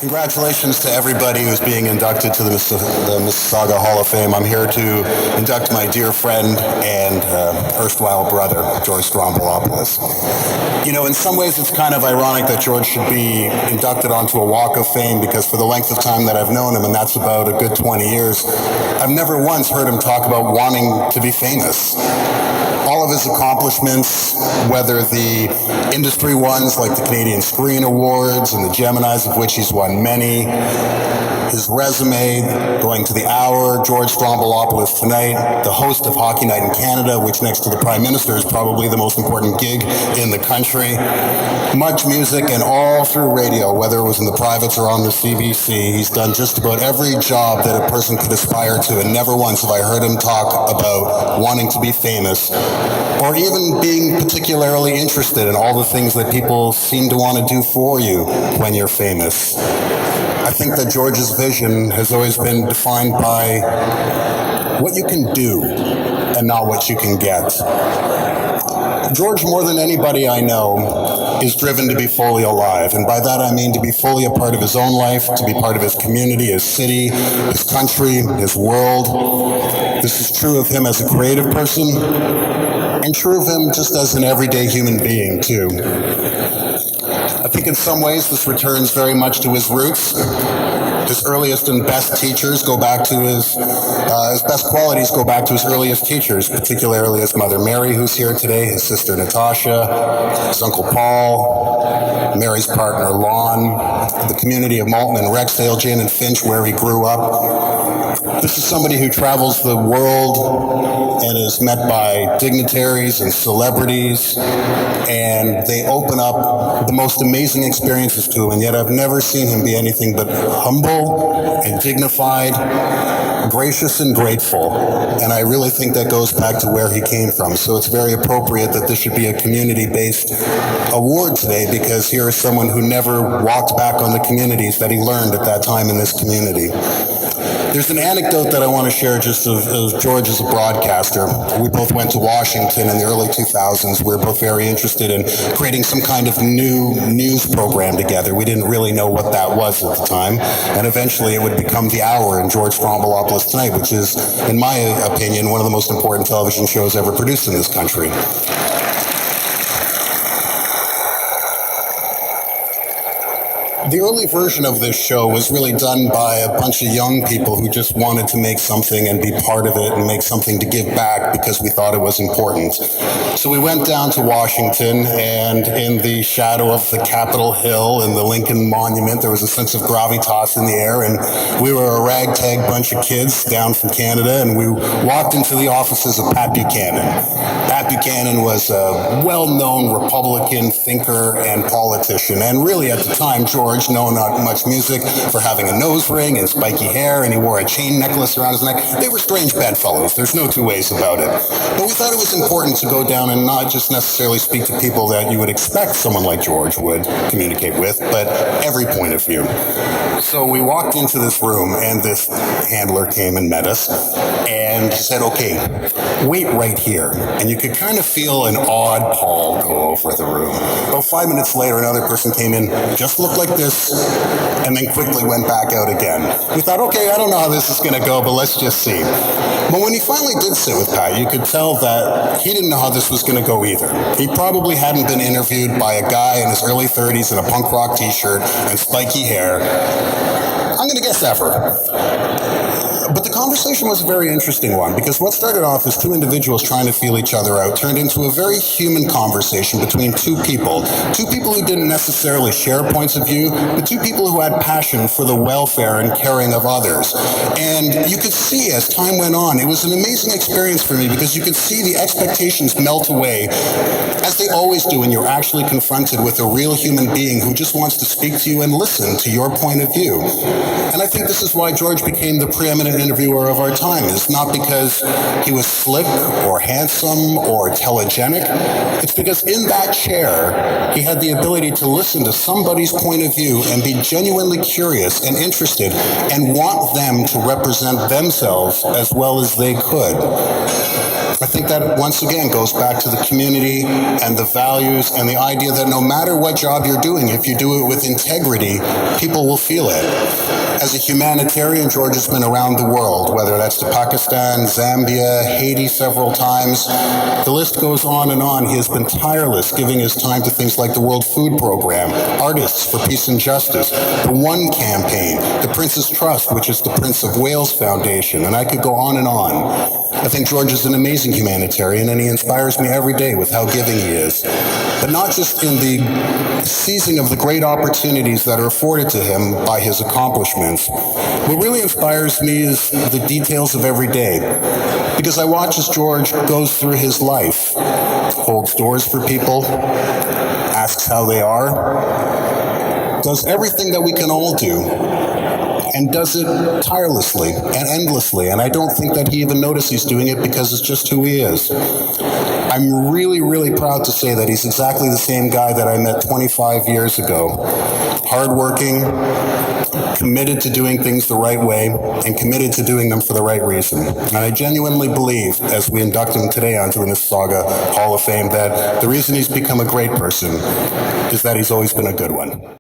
Congratulations to everybody who's being inducted to the Mississauga Hall of Fame. I'm here to induct my dear friend and erstwhile brother, George Stroumboulopoulos. You know, in some ways it's kind of ironic that George should be inducted onto a Walk of Fame because for the length of time that I've known him, and that's about a good 20 years, I've never once heard him talk about wanting to be famous. All of his accomplishments, whether the industry ones like the Canadian Screen Awards and the Geminis, of which he's won many, his resume, going to the Hour, George Stroumboulopoulos Tonight, the host of Hockey Night in Canada, which next to the Prime Minister is probably the most important gig in the country, much music, and all through radio, whether it was in the privates or on the CBC. He's done just about every job that a person could aspire to, and never once have I heard him talk about wanting to be famous or even being particularly interested in all the things that people seem to want to do for you when you're famous. I think that George's vision has always been defined by what you can do and not what you can get. George, more than anybody I know, is driven to be fully alive. And by that I mean to be fully a part of his own life, to be part of his community, his city, his country, his world. This is true of him as a creative person, and true of him just as an everyday human being, too. I think in some ways this returns very much to his roots. His earliest and best teachers go back to his best qualities go back to his earliest teachers, particularly his mother Mary, who's here today, his sister Natasha, his uncle Paul, Mary's partner Lon, the community of Malton and Rexdale, Jane and Finch, where he grew up. This is somebody who travels the world and is met by dignitaries and celebrities, and they open up the most amazing experiences to him, and yet I've never seen him be anything but humble and dignified, gracious and grateful, and I really think that goes back to where he came from. So it's very appropriate that this should be a community-based award today, because here is someone who never walked back on the communities that he learned at that time in this community. There's an anecdote that I want to share just of George as a broadcaster. We both went to Washington in the early 2000s. We were both very interested in creating some kind of new news program together. We didn't really know what that was at the time. And eventually it would become The Hour and George Stroumboulopoulos Tonight, which is, in my opinion, one of the most important television shows ever produced in this country. The early version of this show was really done by a bunch of young people who just wanted to make something and be part of it and make something to give back because we thought it was important. So we went down to Washington, and in the shadow of the Capitol Hill and the Lincoln Monument, there was a sense of gravitas in the air, and we were a ragtag bunch of kids down from Canada, and we walked into the offices of Pat Buchanan. Pat Buchanan was a well-known Republican thinker and politician, and really at the time, George, known not much music for having a nose ring and spiky hair, and he wore a chain necklace around his neck. They were strange bedfellows. There's no two ways about it. But we thought it was important to go down and not just necessarily speak to people that you would expect someone like George would communicate with, but every point of view. So we walked into this room, and this handler came and met us, and he said, "Okay, wait right here." And you could kind of feel an odd pall go over the room. About 5 minutes later, another person came in, just looked like this, and then quickly went back out again. We thought, okay, I don't know how this is going to go, but let's just see. But when he finally did sit with Pat, you could tell that he didn't know how this was going to go either. He probably hadn't been interviewed by a guy in his early 30s in a punk rock t-shirt and spiky hair, I'm going to guess ever. But the conversation was a very interesting one, because what started off as two individuals trying to feel each other out turned into a very human conversation between two people who didn't necessarily share points of view, but two people who had passion for the welfare and caring of others. And you could see as time went on, it was an amazing experience for me, because you could see the expectations melt away, as they always do when you're actually confronted with a real human being who just wants to speak to you and listen to your point of view. And I think this is why George became the preeminent interviewer of our time. It's not because he was slick or handsome or telegenic. It's because in that chair, he had the ability to listen to somebody's point of view and be genuinely curious and interested and want them to represent themselves as well as they could. I think that once again goes back to the community and the values and the idea that no matter what job you're doing, if you do it with integrity, people will feel it. As a humanitarian, George has been around the world, whether that's to Pakistan, Zambia, Haiti several times. The list goes on and on. He has been tireless, giving his time to things like the World Food Program, Artists for Peace and Justice, the One Campaign, the Prince's Trust, which is the Prince of Wales Foundation, and I could go on and on. I think George is an amazing humanitarian, and he inspires me every day with how giving he is. But not just in the seizing of the great opportunities that are afforded to him by his accomplishments. What really inspires me is the details of every day. Because I watch as George goes through his life, holds doors for people, asks how they are, does everything that we can all do, and does it tirelessly and endlessly. And I don't think that he even notices he's doing it because it's just who he is. I'm really, really proud to say that he's exactly the same guy that I met 25 years ago. Hardworking, committed to doing things the right way, and committed to doing them for the right reason. And I genuinely believe, as we induct him today onto the Mississauga Hall of Fame, that the reason he's become a great person is that he's always been a good one.